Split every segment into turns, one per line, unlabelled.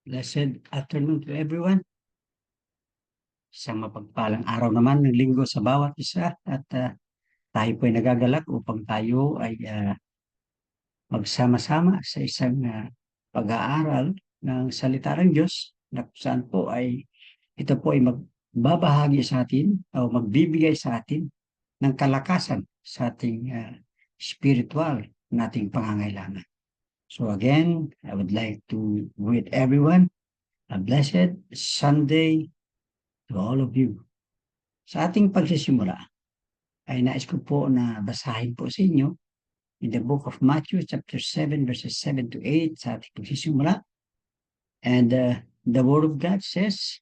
Blessed afternoon to everyone. Isang mapagpalang araw naman ng linggo sa bawat isa at tayo po ay nagagalak upang tayo ay magsama-sama sa isang pag-aaral ng salita ng Diyos na kung saan po ay ito po ay magbabahagi sa atin o magbibigay sa atin ng kalakasan sa ating spiritual nating pangangailangan. So again, I would like to greet everyone a blessed Sunday to all of you. Sa ating pagsisimula, ay nais ko po na basahin po sa inyo in the book of Matthew chapter 7 verses 7 to 8 sa ating pagsisimula. And the word of God says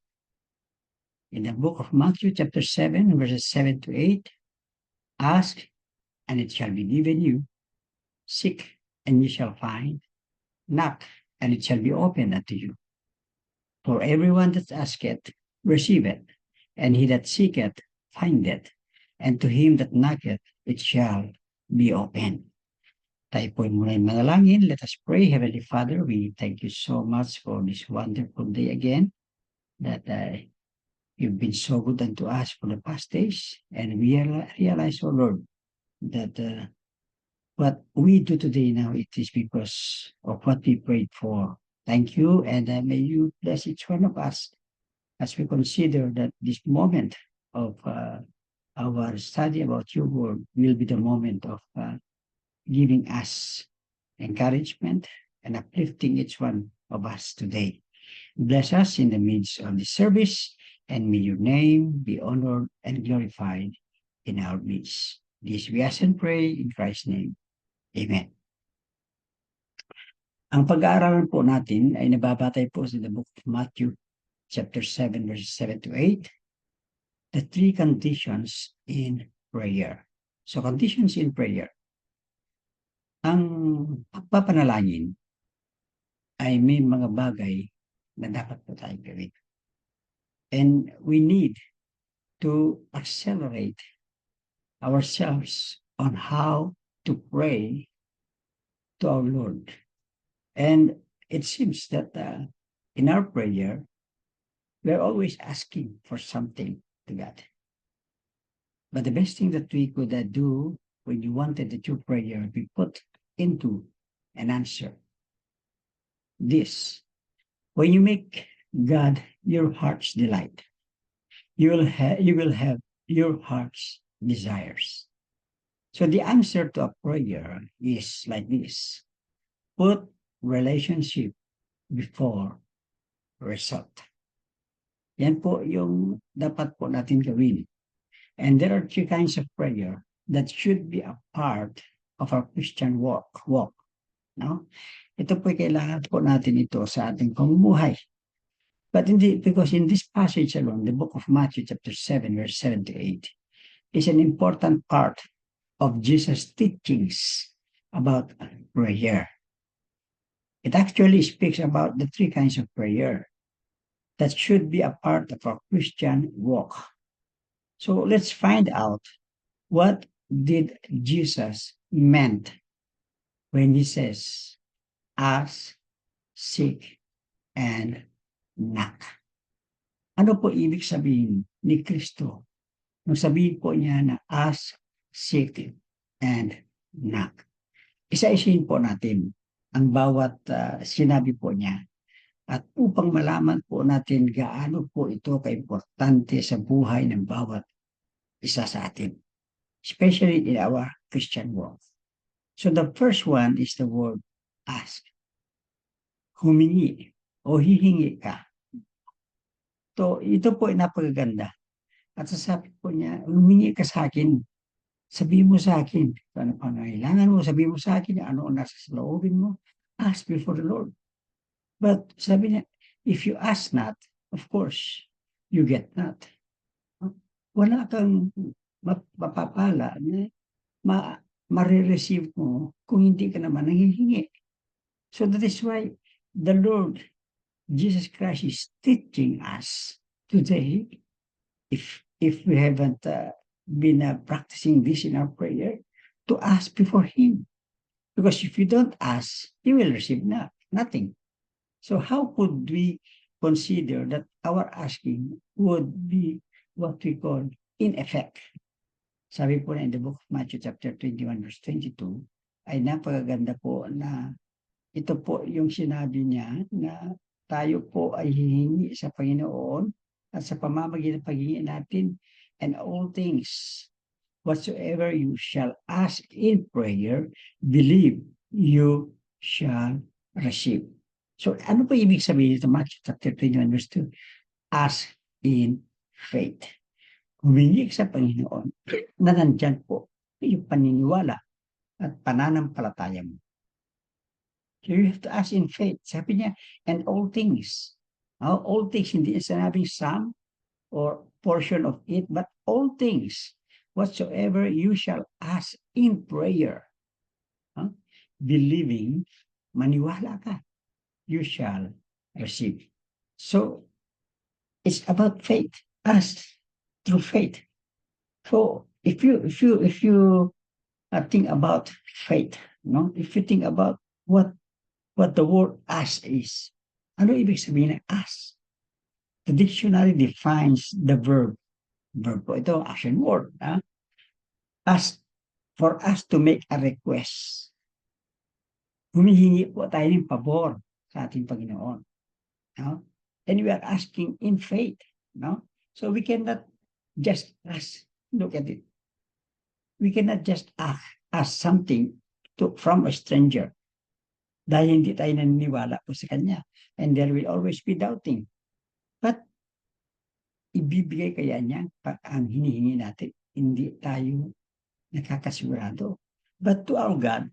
in the book of Matthew chapter 7 verses 7 to 8, ask and it shall be given you, seek and you shall find, knock and it shall be opened unto you. For everyone that asketh, receiveth, and he that seeketh, findeth, and to him that knocketh, it shall be opened. Tayo po muna yung manalangin. Let us pray. Heavenly Father, we thank you so much for this wonderful day again that you've been so good unto us for the past days. And we realize, oh Lord, that what we do today now, it is because of what we prayed for. Thank you, and may you bless each one of us as we consider that this moment of our study about your word will be the moment of giving us encouragement and uplifting each one of us today. Bless us in the midst of the service, and may your name be honored and glorified in our midst. This we ask and pray in Christ's name. Amen. Ang pag-aaralan po natin ay nababatay po sa the book of Matthew chapter 7 verses 7 to 8, the three conditions in prayer. So conditions in prayer. Ang pagpapanalangin ay may mga bagay na dapat po tayong gawin. And we need to accelerate ourselves on how to pray to our Lord. And it seems that in our prayer, we're always asking for something to God. But the best thing that we could do when you wanted that your prayer be put into an answer, this: when you make God your heart's delight, you will have your heart's desires. So the answer to a prayer is like this: put relationship before result. Yan po yung dapat po natin gawin. And there are three kinds of prayer that should be a part of our Christian walk. No? Ito po kailangan po natin ito sa ating pamumuhay. But because in this passage alone, the book of Matthew chapter 7 verse 7 to 8 is an important part of Jesus' teachings about prayer. It actually speaks about the three kinds of prayer that should be a part of our Christian walk. So let's find out what did Jesus meant when he says, ask, seek, and knock. Ano po ibig sabihin ni Kristo nung sabihin po niya na ask, seek, and knock? Isa-isahin po natin ang bawat sinabi po niya. At upang malaman po natin gaano po ito kaimportante sa buhay ng bawat isa sa atin, especially in our Christian walk. So the first one is the word ask. Humingi o hihingi ka. So ito po ay napakaganda. At sasabi po niya, humingi ka sa akin. Sabihin mo sa akin ano pangailangan mo. Sabihin mo sa akin ano ang nasa loobin mo. Ask before the Lord. But sabi niya, if you ask not, of course, you get not. Wala kang mapapala na ma-receive mo kung hindi ka naman nanghihingi. So that is why the Lord Jesus Christ is teaching us today, if we haven't been practicing this in our prayer, to ask before Him. Because if you don't ask, you will receive nothing. So how could we consider that our asking would be what we call in effect? Sabi po na in the book of Matthew chapter 21 verse 22, ay napakaganda po na ito po yung sinabi niya na tayo po ay hihingi sa Panginoon at sa pamamagitan ng paghingi natin, and all things whatsoever you shall ask in prayer, believe you shall receive. So, ano po ibig sabihin ito? Matthew chapter 21 verse 2. Ask in faith. Humingi sa Panginoon na nandyan po yung paniniwala at pananampalataya mo. So you have to ask in faith. Sabi niya, and all things. All things, hindi sinabing some or portion of it, but all things whatsoever you shall ask in prayer. Believing, maniwala ka, you shall receive. So, it's about faith. Ask through faith. So, if you think about faith, if you think about what the word ask is, ano ibig sabihin ng ask? The dictionary defines the verb. Verb po ito, action word. Ask, for us to make a request. Humihingi po tayo ng pabor sa ating Panginoon. No? And we are asking in faith. No? So we cannot just ask. Look at it. We cannot just ask something from a stranger. Dahil hindi tayo naniniwala po sa Kanya. And there will always be doubting. But ibibigay kaya niya ang hinihingi natin. Hindi tayo nakakasigurado. But to our God,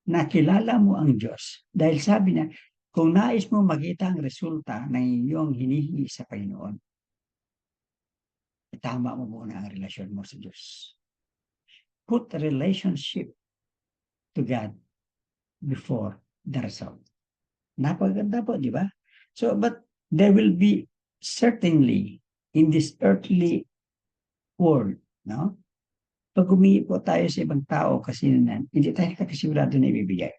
nakilala mo ang Diyos. Dahil sabi niya, kung nais mo makita ang resulta ng iyong hinihingi sa Panginoon, itama mo muna ang relasyon mo sa Diyos. Put a relationship to God before the result. Napaganda po, di ba? So, but there will be certainly in this earthly world, no? Pag humingi po tayo sa ibang tao kasi hindi tayo nakasigurado na ibibigay.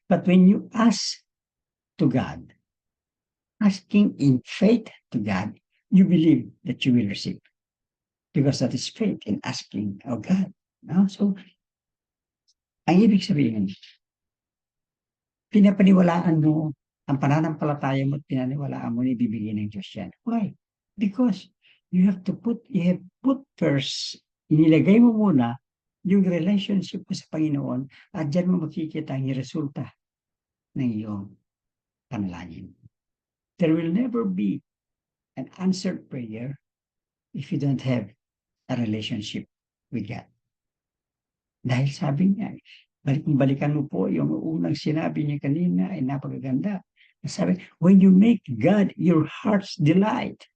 But when you ask to God, asking in faith to God, you believe that you will receive. Because that is faith in asking of God. No? So, ang ibig sabihin, pinapaniwalaan mo ang pananampalataya mo at pinaniwalaan mo na ibibigay ng Diyos yan. Why? Because you have put first, inilagay mo muna yung relationship mo sa Panginoon at dyan mo makikita ang resulta ng iyong panalangin. There will never be an answered prayer if you don't have a relationship with God. Dahil sabi niya, balikan mo po yung unang sinabi niya kanina ay napakaganda. Sabi, when you make God your heart's delight,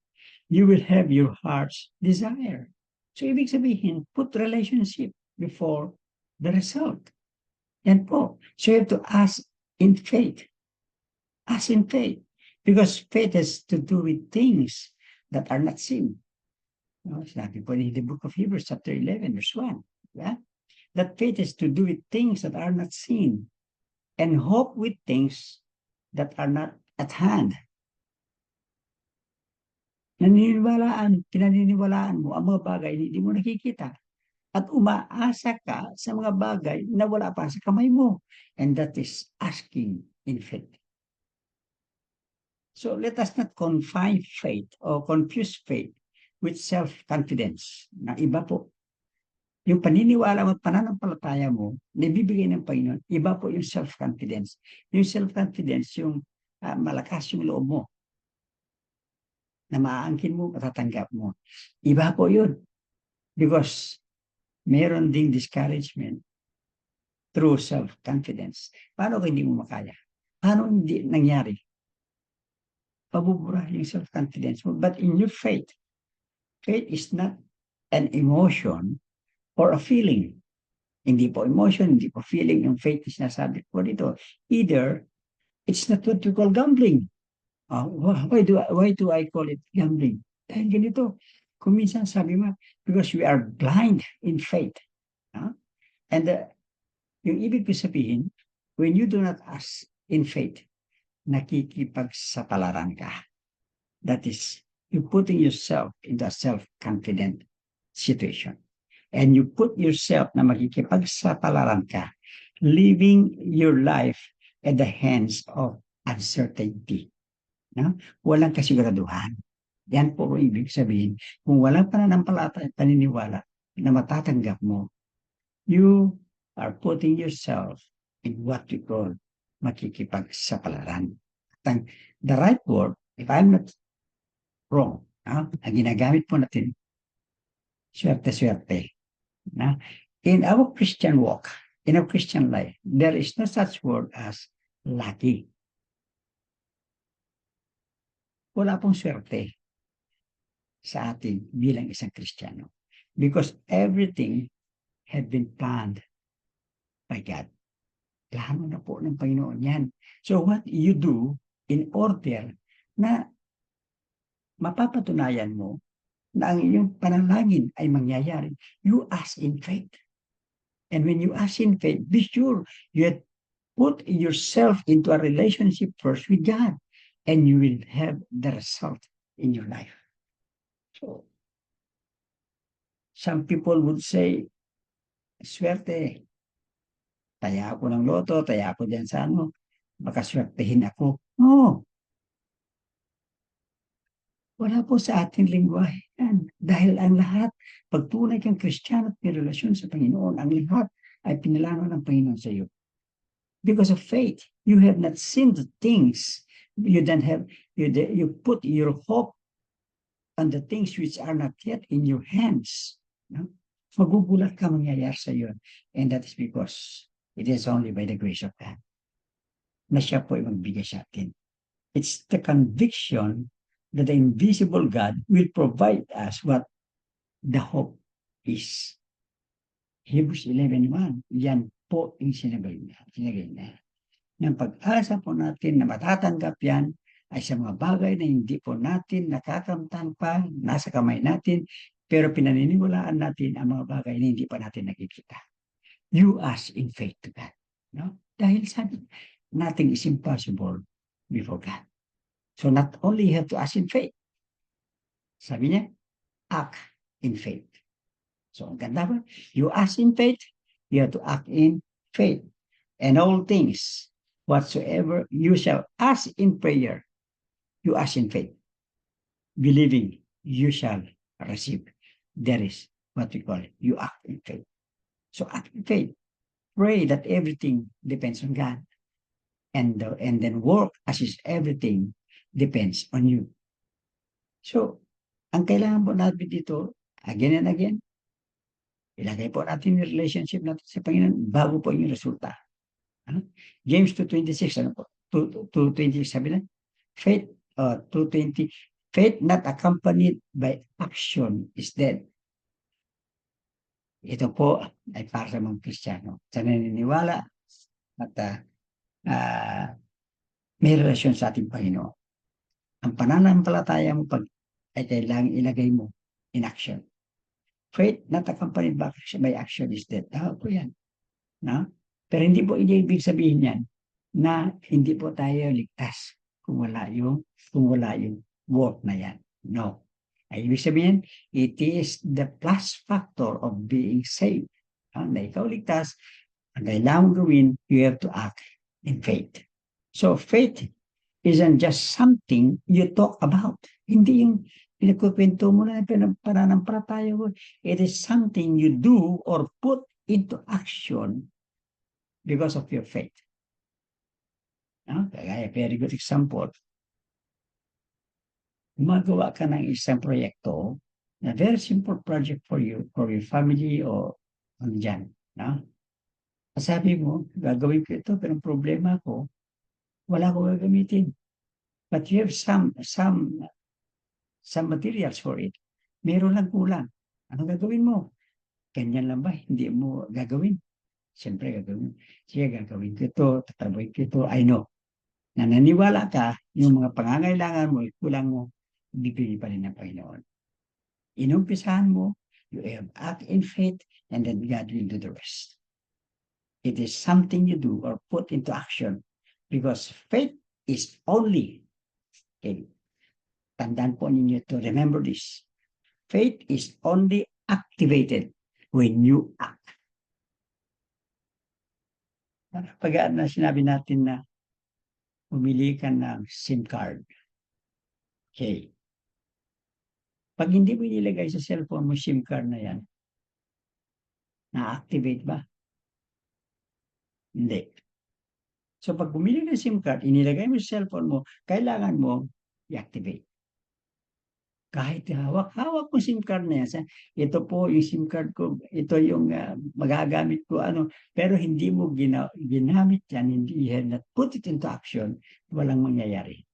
you will have your heart's desire. So ibig sabihin, put relationship before the result. Yan po. So you have to ask in faith. Ask in faith. Because faith has to do with things that are not seen. Sabi po in the book of Hebrews chapter 11 verse 1. Yeah? That faith has to do with things that are not seen and hope with things that are not at hand. Pinaniniwalaan mo ang mga bagay na hindi mo nakikita at umaasa ka sa mga bagay na wala pa sa kamay mo. And that is asking in faith. So let us not confine faith or confuse faith with self-confidence. Na iba po. Yung paniniwala mo at pananampalataya mo na ibibigay ng Panginoon, iba po yung self-confidence. Yung self-confidence, yung malakas yung loob mo na maaangkin mo, matatanggap mo. Iba po yun. Because meron ding discouragement through self-confidence. Paano kung hindi mo makaya? Paano hindi nangyari? Pabubura yung self-confidence mo. But in your faith, faith is not an emotion or a feeling. Hindi po emotion, hindi po feeling. Yung faith is nasabi po dito. Either, it's not what you call gambling. Why do I call it gambling? Dahil ganito, kung minsan sabi mo, because we are blind in faith. And yung ibig ko sabihin, when you do not ask in faith, nakikipagsapalaran ka. That is, you putting yourself into a self-confident situation. And you put yourself na makikipagsapalaran ka, living your life at the hands of uncertainty. No? Walang kasiguraduhan. Yan po ibig sabihin, kung walang pananampalataya, paniniwala na matatanggap mo, you are putting yourself in what we call makikipagsapalaran. The right word, if I'm not wrong, ang ginagamit po natin, swerte-swerte. In our Christian walk, in our Christian life, there is no such word as lucky. Wala pong swerte sa atin bilang isang Kristiyano. Because everything had been planned by God. Plano na po ng Panginoon yan. So what you do in order na mapapatunayan mo na ang iyong panalangin ay mangyayari, you ask in faith. And when you ask in faith, be sure you put yourself into a relationship first with God, and you will have the result in your life. So, some people would say, swerte, taya ako ng loto, taya ako dyan sa ano, baka swertehin ako. No. Wala po sa ating lingwahe yan. Dahil ang lahat, pag tunay kang Kristiyano at may relasyon sa Panginoon, ang lahat ay pinalano ng Panginoon sa iyo. Because of faith, you have not seen the things. You don't have, you put your hope on the things which are not yet in your hands. No? Magugulat ka mangyayari sa iyo. And that is because it is only by the grace of God na siya po ay magbigay sa atin. It's the conviction that the invisible God will provide us what the hope is. Hebrews 11:1, yan po yung sinagay na. Ng pag-asa po natin na matatanggap yan ay sa mga bagay na hindi po natin nakakamtan pa, nasa kamay natin, pero pinaniniwalaan natin ang mga bagay na hindi pa natin nakikita. You ask in faith to God. No? Dahil sabi, nothing is impossible before God. So not only you have to ask in faith, sabi niya, act in faith. So ang ganda ba? You ask in faith, you have to act in faith. And all things, whatsoever you shall ask in prayer, you ask in faith. Believing, you shall receive. That is what we call it. You act in faith. So act in faith. Pray that everything depends on God. And then work as if everything depends on you. So, ang kailangan po natin dito, again and again, ilagay po natin yung relationship natin sa Panginoon bago po yung resulta. Ano? James 2:26, ano po? 2:26, sabi na, faith, 2:20, faith not accompanied by action is dead. Ito po ay para sa mga Kristiyano. Sa naniniwala at may relasyon sa ating Panginoon. Ang pananampalataya mo pag ay kailangang ilagay mo in action. Faith not accompanied by action is dead. Tawag po yan. No? Pero hindi po ibig sabihin yan na hindi po tayo ligtas kung wala yung work na yan. No. Ay ibig sabihin, it is the plus factor of being saved. Na ikaw ligtas, ang kailangan gawin, you have to act in faith. So faith isn't just something you talk about. Hindi yung pinagkukwento mo na pananampalataya ko. It is something you do or put into action because of your faith. Kaya, very good example. Gumagawa ka ng isang proyekto na very simple project for you, for your family o dyan. Sabi mo, gagawin ko ito, pero problema ko, wala ko gagamitin. But you have some materials for it. Meron lang kulang. Anong gagawin mo? Ganyan lang ba? Hindi mo gagawin? Siyempre gagawin. Sige, gagawin ko ito, tatrabuhin ko ito. I know. Nananiwala ka, yung mga pangangailangan mo, kulang mo, bibili pa rin ng Panginoon. Inumpisahan mo, you have act in faith, and then God will do the rest. It is something you do or put into action because faith is only, okay, tandaan po ninyo to remember this. Faith is only activated when you act. Pag na sinabi natin na pumili ka ng SIM card. Okay. Pag hindi mo inilagay sa cellphone mo SIM card na yan, na-activate ba? Hindi. So pag bumili ng SIM card, inilagay mo sa cellphone mo, kailangan mo i-activate. Kahit hawak-hawak mo SIM card na yan, ito po yung SIM card ko, ito yung magagamit ko, pero hindi mo ginamit yan, hindi you have not put it into action, walang mangyayari.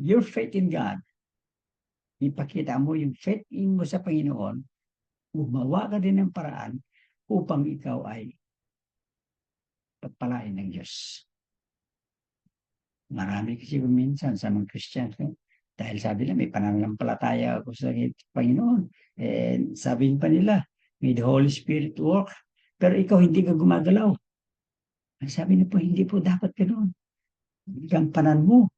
Your faith in God, ipakita mo yung faith in mo sa Panginoon, gumawa ka din ng paraan upang ikaw ay pagpalain ng Diyos. Marami kasi minsan sa mga Christian, dahil sabi nila, may pananampalataya ako sa Panginoon. Sabihin pa nila, may the Holy Spirit work, pero ikaw hindi ka gumagalaw. Sabi niya po, hindi po dapat ganoon. Ang panan mo,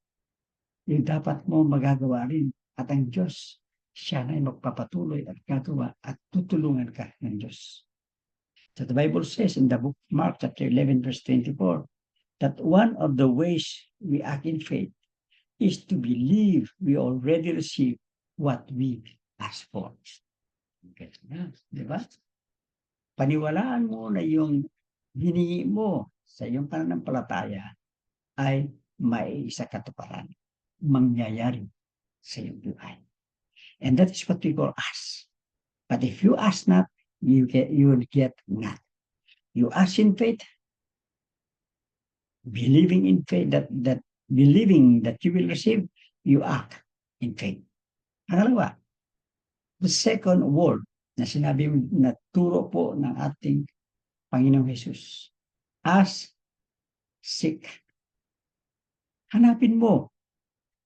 yung dapat mo magagawa rin. At ang Diyos, siya na magpapatuloy at gagawa at tutulungan ka ng Diyos. So the Bible says in the book of Mark chapter 11 verse 24, that one of the ways we act in faith is to believe we already receive what we ask for. Okay. Di ba? Paniwalaan mo na yung hiningi mo sa iyong pananampalataya ay may isa katuparan. Mangyayari sa iyong buhay. And that is what we call ask. But if you ask not, you will get not. You ask in faith, believing in faith that believing that you will receive, you act in faith. Pangalawa, the second word na sinabi na turo po ng ating Panginoong Jesus. Ask, seek. Hanapin mo.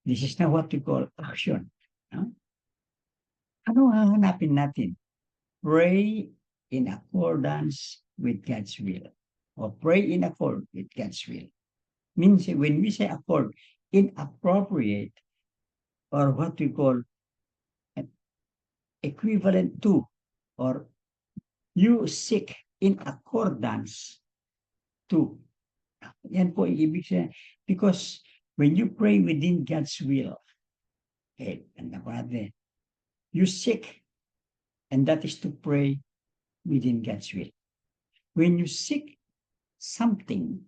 This is now what we call action. Ano ang hanapin natin? Pray in accordance with God's will. Or pray in accord with God's will. Means when we say accord, inappropriate, or what we call equivalent to, or you seek in accordance to. Yan po ibig sabihin. Because when you pray within God's will, okay, you seek, and that is to pray within God's will. When you seek something,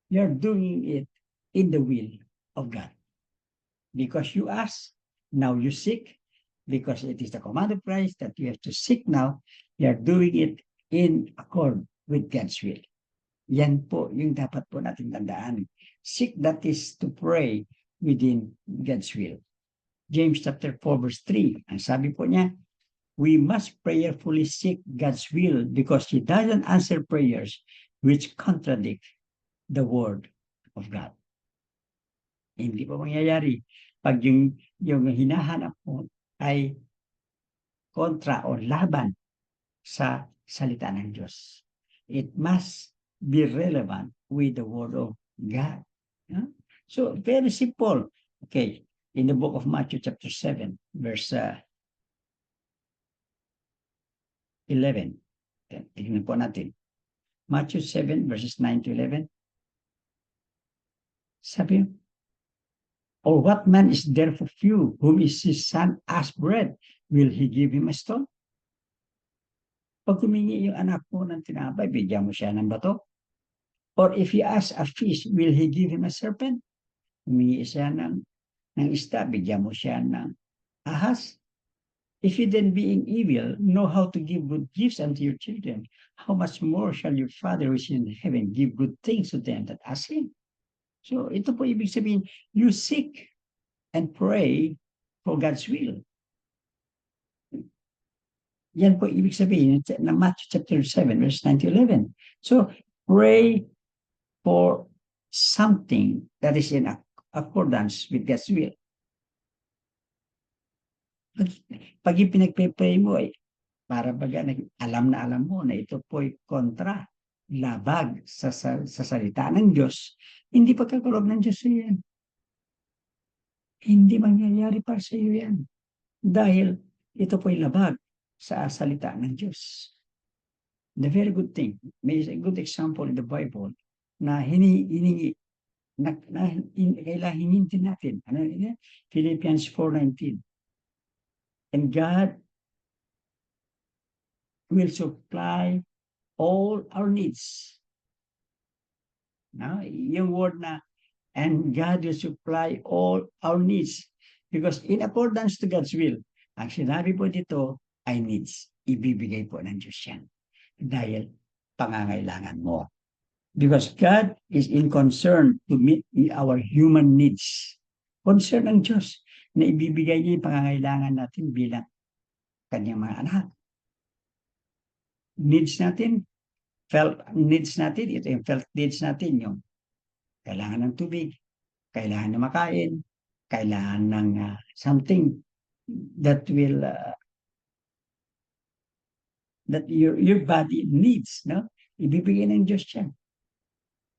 you're doing it in the will of God. Because you ask, now you seek, because it is the command of Christ that you have to seek now, you're doing it in accord with God's will. Yan po yung dapat po natin tandaan. Seek, that is to pray within God's will. James chapter 4 verse 3, ang sabi po niya, we must prayerfully seek God's will because He doesn't answer prayers which contradict the word of God. Hindi po mangyayari pag yung hinahanap mo ay kontra o laban sa salita ng Diyos. It must be relevant with the word of God. So, very simple. Okay, in the book of Matthew chapter 7, verse 11. Tingnan po natin. Matthew 7, verses 9 to 11. Sabi, or what man is there for few, whom is his son ask bread? Will he give him a stone? Pag humingi yung anak mo ng tinapay, bigyan mo siya ng bato. Or if he asks a fish, will he give him a serpent? Humingi siya ng isda, bigyan mo siya ng ahas. If you then being evil, know how to give good gifts unto your children, how much more shall your Father who is in heaven give good things to them that ask Him? So ito po ibig sabihin, you seek and pray for God's will. Yan po ibig sabihin na Matthew chapter 7, verse 9 to 11. So pray for something that is in accordance with God's will. Pag yung pinagpe-pray mo ay para baga alam mo na ito po ay kontra labag sa salita ng Diyos, hindi pagkakaloob ng Diyos sa iyo yan. Hindi mangyayari para sa iyo yan. Dahil ito po'y labag sa salita ng Diyos. The very good thing, may a good example in the Bible na hiningi kailangan hingin natin. Ano yun? Philippians 4:19. And God will supply all our needs. No? Yung word na, and God will supply all our needs. Because in accordance to God's will, ang sinabi po dito ay needs. Ibibigay po ng Diyos yan. Dahil pangangailangan mo. Because God is in concern to meet our human needs. Concern ng Diyos na ibibigay niya yung pangangailangan natin bilang kanyang mga anak. Needs natin, felt needs natin, ito yung felt needs natin, yung kailangan ng tubig, kailangan ng makain, kailangan ng something that will that your body needs, no? Ibibigay ng Diyos yan.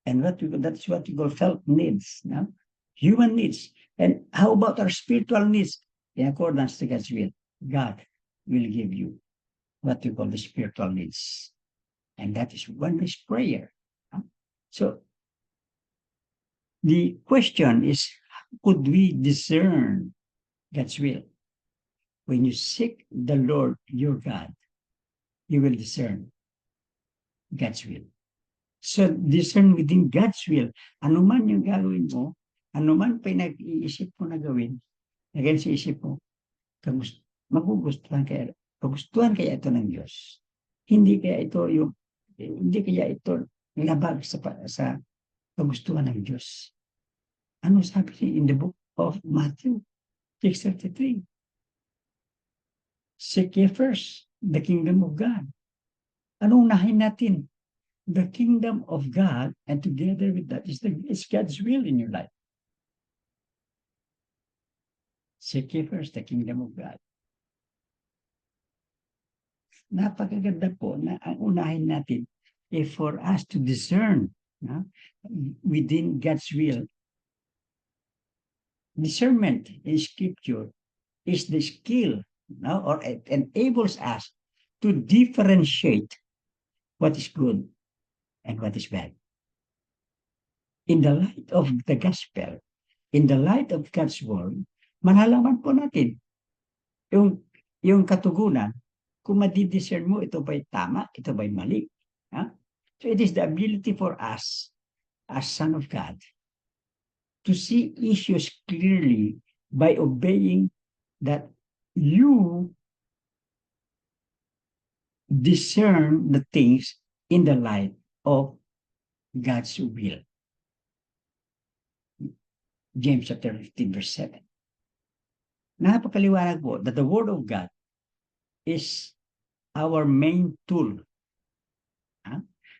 And that's what we call felt needs, no? Human needs. And how about our spiritual needs? In accordance to God's will, God will give you what we call the spiritual needs. And that is one is prayer. So the question is, could we discern God's will? When you seek the Lord your God, you will discern God's will. So discern within God's will. Ano man yung gagawin mo, ano man pinag-iisip mo na gawin, again sa isip mo, magugustuhan kaya ito ng Diyos. Hindi kaya ito labag sa kagustuhan ng Diyos. Ano sabi in the book of Matthew 6:33? Seek ye first the kingdom of God. Anong unahin natin? The kingdom of God, and together with that is God's will in your life. Seek ye first the kingdom of God. Napakaganda po na ang unahin natin for us to discern within God's will. Discernment in Scripture is the skill, or it enables us to differentiate what is good and what is bad. In the light of the gospel, in the light of God's word, malalaman po natin yung katugunan kung madidiscern mo ito ba'y tama, ito ba'y mali. So it is the ability for us as Son of God to see issues clearly by obeying that you discern the things in the light of God's will. James chapter 15 verse 7. Napakaliwanag po that the Word of God is our main tool.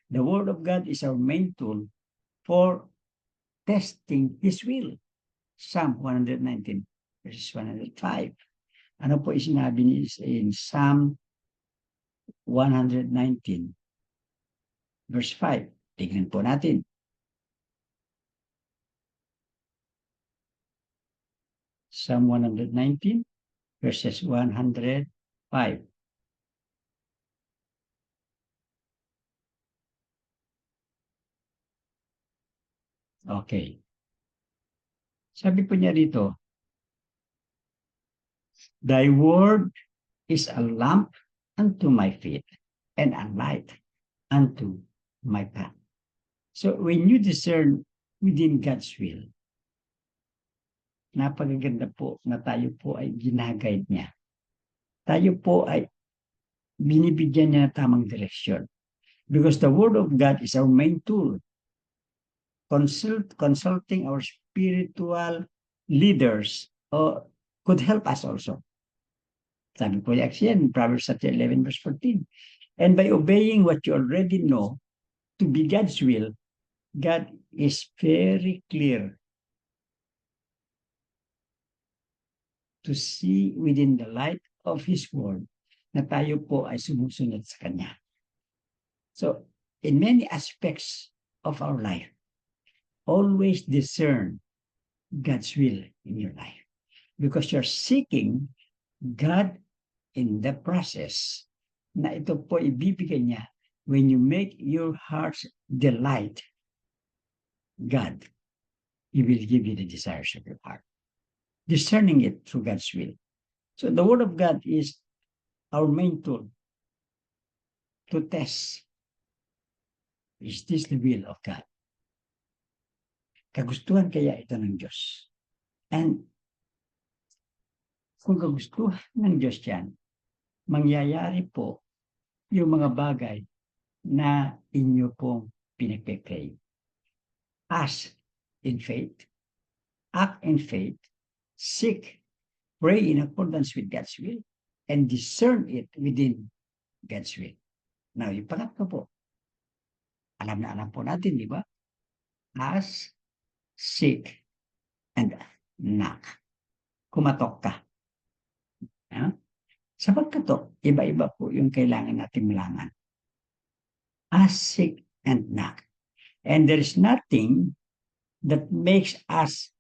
The Word of God is our main tool for testing His will. Psalm 119 verses 105. Ano po sinabi niya in Psalm 119 verse 5? Tignan po natin. Psalm 119 verses 105. Okay. Sabi po niya dito, Thy word is a lamp unto my feet and a light unto my path. So when you discern within God's will, napakaganda po na tayo po ay ginaguide niya. Tayo po ay binibigyan niya ng tamang direksyon. Because the Word of God is our main tool. Consulting our spiritual leaders could help us also. Sabi po niya in Proverbs 11 verse 14. And by obeying what you already know to be God's will, God is very clear to see within the light of His Word na tayo po ay sumusunod sa Kanya. So, in many aspects of our life, always discern God's will in your life because you're seeking God in the process na ito po ibibigay niya when you make your heart's delight God, He will give you the desires of your heart. Discerning it through God's will. So the Word of God is our main tool to test. Is this the will of God? Kagustuhan kaya ito ng Diyos? And kung kagustuhan ng Diyos yan, mangyayari po yung mga bagay na inyo pong pinagpe-pray. Ask in faith, act in faith, seek, pray in accordance with God's will, and discern it within God's will. Now, yung pangatlo po, alam na alam po natin, di ba? Ask, seek, and knock. Kumatok ka. Sa pagkatok, iba-iba po yung kailangan natin malaman. Ask, seek, and knock. And there is nothing that makes us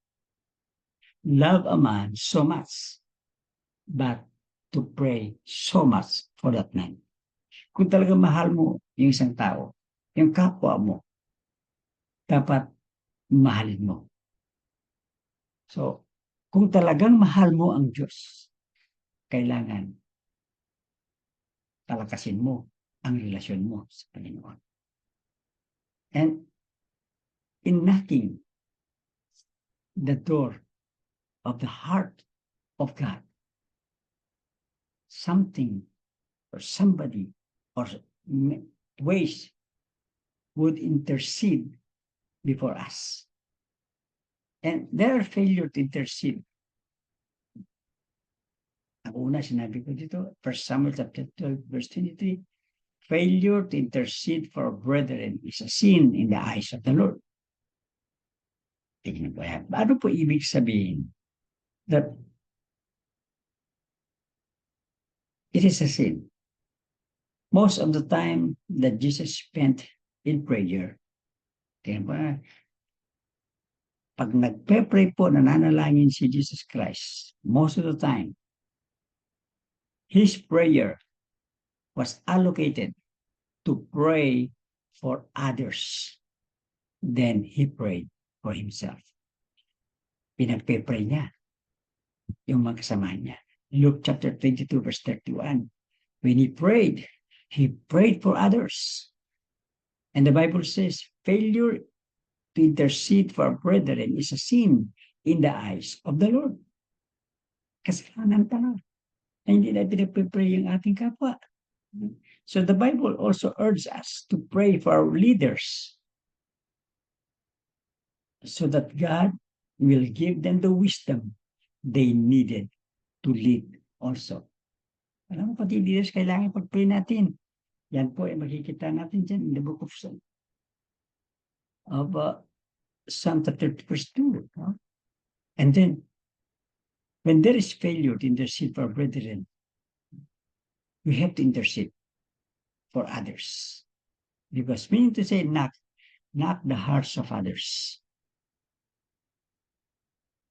love a man so much, but to pray so much for that man. Kung talaga mahal mo yung isang tao, yung kapwa mo, dapat mahalin mo. So, kung talagang mahal mo ang Diyos, kailangan palakasin mo ang relasyon mo sa Panginoon. And in knocking the door of the heart of God, something or somebody or ways would intercede before us. And their failure to intercede. Ang una, sinabi ko dito, 1 Samuel chapter 12, verse 23, failure to intercede for brethren is a sin in the eyes of the Lord. Tingnan po yan. Ano po ibig sabihin? That it is a sin. Most of the time that Jesus spent in prayer, tingnan po, pag nagpe-pray po, nananalangin si Jesus Christ, most of the time, his prayer was allocated to pray for others. Then he prayed for himself. Pinagpe-pray niya yung mga kasama niya. Luke chapter 22, verse 31. When he prayed for others. And the Bible says, failure to intercede for brethren is a sin in the eyes of the Lord. Kasalanan pa na. Hindi na pinagpe-pray yung ating kapwa. So the Bible also urges us to pray for our leaders so that God will give them the wisdom they needed to lead also. Alam mo, pati leaders, kailangan pag-pray natin. Yan po ay makikita natin dyan in the book of Psalm 30, verse 2. No? And then, when there is failure to intercede for brethren, we have to intercede for others. Because meaning to say, knock the hearts of others.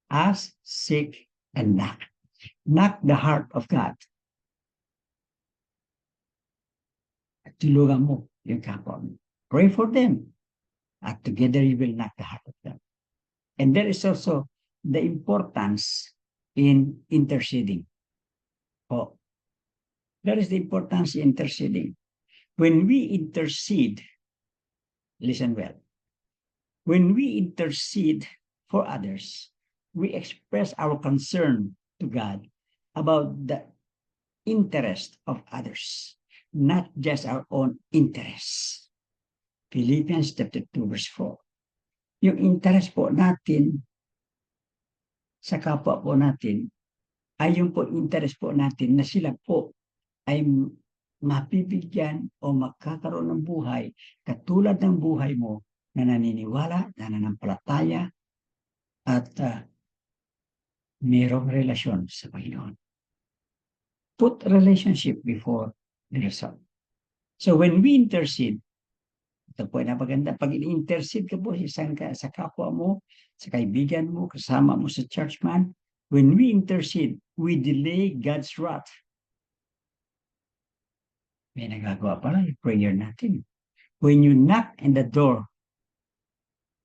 Ask, seek, and knock. Knock the heart of God. At tulungan mo yung kapwa mo. Pray for them. At together you will knock the heart of them. And there is also the importance in interceding. Oh, there is the importance in interceding. When we intercede, listen well, when we intercede for others, we express our concern to God about the interest of others, not just our own interests. Philippians chapter 2, verse 4. Yung interest po natin sa kapwa po natin ay yung po interest po natin na sila po ay mapibigyan o magkakaroon ng buhay katulad ng buhay mo na naniniwala, na nananampalataya at mayroong relasyon sa Panginoon. Put relationship before the result. So when we intercede, Ito po ay napaganda. Pag in-intercede ka po sa kapwa mo, sa kaibigan mo, kasama mo sa churchman, when we intercede, we delay God's wrath. May nagagawa pala yung prayer natin. When you knock in the door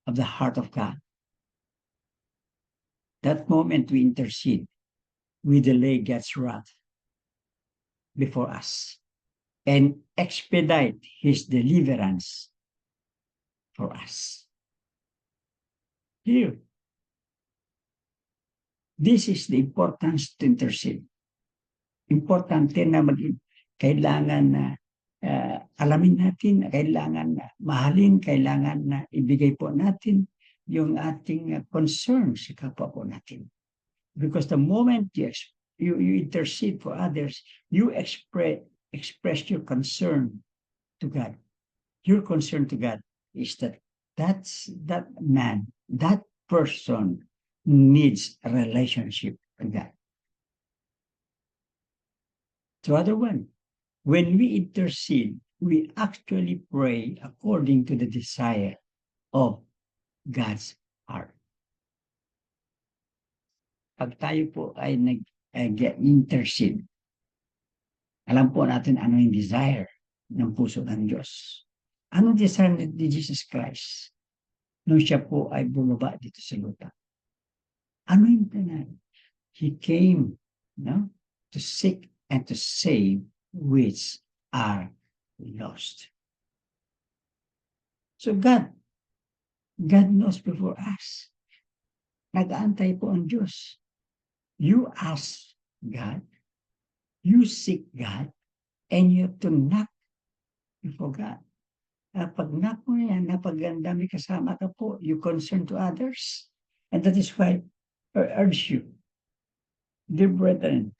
of the heart of God, that moment we intercede, we delay God's wrath before us and expedite His deliverance for us. Here, this is the importance to intercede. Importante na kailangan na alamin natin, kailangan na mahalin, kailangan na ibigay po natin yung ating concern sa kapwa po natin. Because the moment you intercede for others, you express your concern to God. Your concern to God is that that man, that person needs a relationship with God. So other one, when we intercede, we actually pray according to the desire of God's heart. Pag tayo po ay nag-intercede, alam po natin ano yung desire ng puso ng Diyos. Anong desire ni Jesus Christ nung siya po ay bumaba dito sa lupa? Ano yung tanay? He came to seek and to save which are lost. So God knows before us. Nag-aantay po ang Diyos. You ask God, you seek God, and you have to knock before God. Pag knock mo yan, pag dami kasama ka po, you concern to others. And that is why I urge you, dear brethren,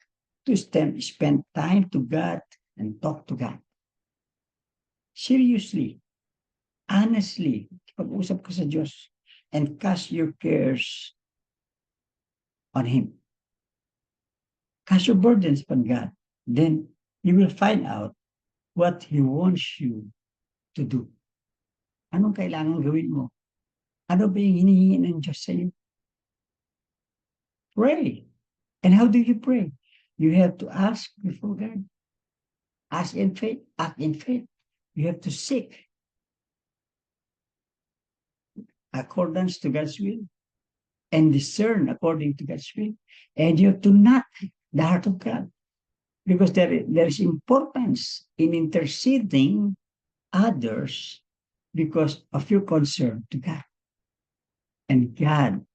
to spend time to God and talk to God. Seriously, honestly, pag-usap ka sa Diyos and cast your cares on Him. Cast your burdens upon God. Then you will find out what He wants you to do. Anong kailangan gawin mo? Ano ba yung hinihingi ng Diyos sa iyo? Pray. And how do you pray? You have to ask before God. Ask in faith. Act in faith. You have to seek accordance to God's will and discern according to God's will. And you have to knock the heart of God. Because there is importance in interceding others because of your concern to God. And God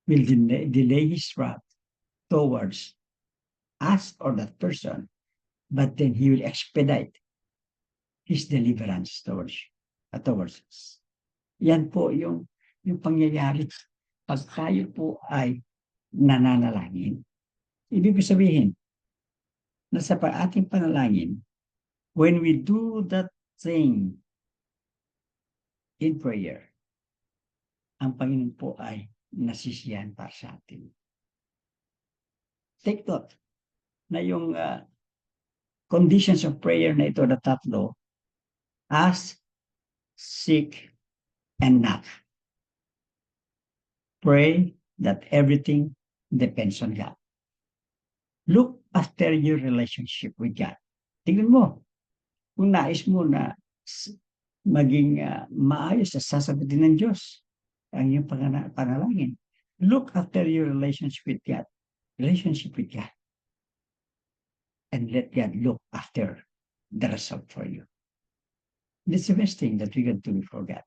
will delay His wrath towards us or that person, but then He will expedite His deliverance towards us. Yan po yung pangyayari pag tayo po ay nananalangin. Ibig sabihin, na sa ating panalangin, when we do that thing in prayer, ang Panginoon po ay nasisiyahan para sa atin. Take note na yung conditions of prayer na ito na tatlo, ask, seek, and knock. Pray that everything depends on God. Look after your relationship with God. Tingnan mo, kung nais mo na maging maayos sa sasagutin ng Diyos ang iyong panalangin, look after your relationship with God. And let God look after the result for you. That's the best thing that we can do before God.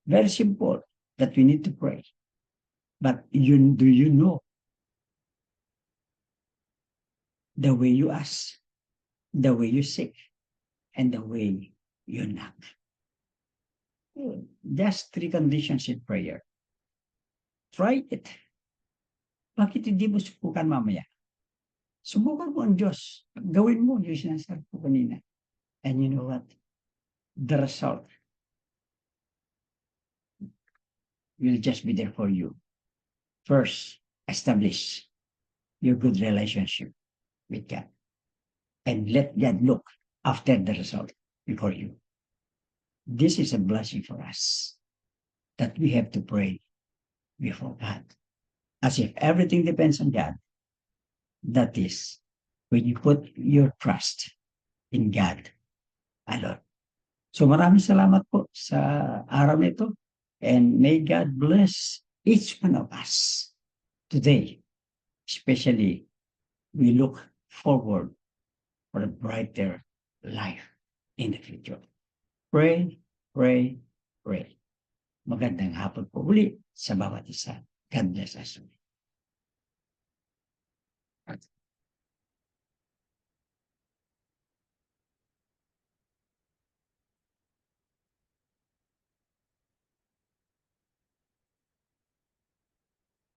Very simple that we need to pray. But do you know the way you ask, the way you seek, and the way you knock? Just 3 conditions in prayer. Try it. Bakit hindi mo subukan mamaya? Subukan mo ang Diyos. Gawin mo yung sinasabi ko kanina. And you know what? The result will just be there for you. First, establish your good relationship with God. And let God look after the result before you. this is a blessing for us that we have to pray before God. As if everything depends on God. That is, when you put your trust in God alone. So maraming salamat po sa araw nito. And may God bless each one of us today. Especially, we look forward for a brighter life in the future. Pray, pray, pray. Magandang hapon po uli sa bawat isa. God bless us.